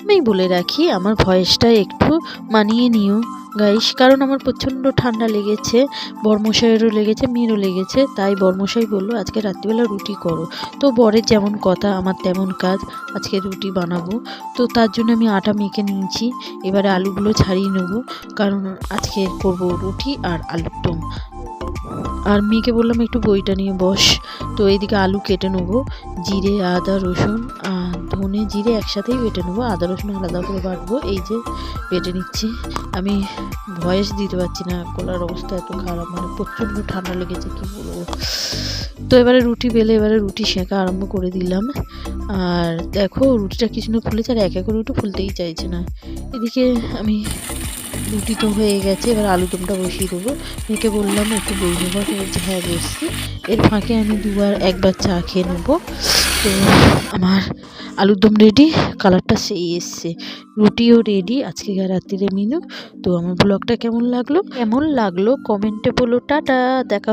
আমি বলে রাখি আমার ভয়েসটা একটু মানিয়ে নিও গাইস, কারণ আমার প্রচণ্ড ঠান্ডা লেগেছে, বরমশাইয়েরও লেগেছে, মেয়েরও লেগেছে। তাই বরমশাই বললো আজকে রাত্রিবেলা রুটি করো। তো বরের যেমন কথা আমার তেমন কাজ, আজকে রুটি বানাবো। তো তার জন্য আমি আটা মেখে নিয়েছি। এবারে আলুগুলো ছাড়িয়ে নেবো, কারণ আজকে করবো রুটি আর আলুর দম। আর মেয়েকে বললাম একটু বইটা নিয়ে বস। তো এইদিকে আলু কেটে নেবো, জিরে আদা রসুন আর ধনে জিরে একসাথেই বেটে নেবো, আদা রসুন আলাদা করে বাটবো। এই যে বেটে নিচ্ছি। আমি ভয়েস দিতে পারছি না, গলার অবস্থা এত খারাপ, মানে প্রচণ্ড ঠান্ডা লেগেছে কি বলবো। তো এবারে রুটি বেলে এবারে রুটি সেঁকা আরম্ভ করে দিলাম। আর দেখো রুটিটা কিছু না ফুলেছে, আর এক এক করে রুটি ফুলতেই চাইছে না। এদিকে আমি রুটি তো হয়ে গেছে, এবার আলুদমটা বসিয়ে দেবো। মেয়েকে বললাম একটু বই নেবো, বলছে হ্যাঁ বসছি। এর ফাঁকে আমি একবার চা খেয়ে নেবো। তো আমার আলুর দম রেডি, কালারটা সেই এসছে, রুটিও রেডি। আজকে রাত্রিরে মেনু। তো আমার ব্লগটা কেমন লাগলো কমেন্টে বলো। টাটা, দেখা।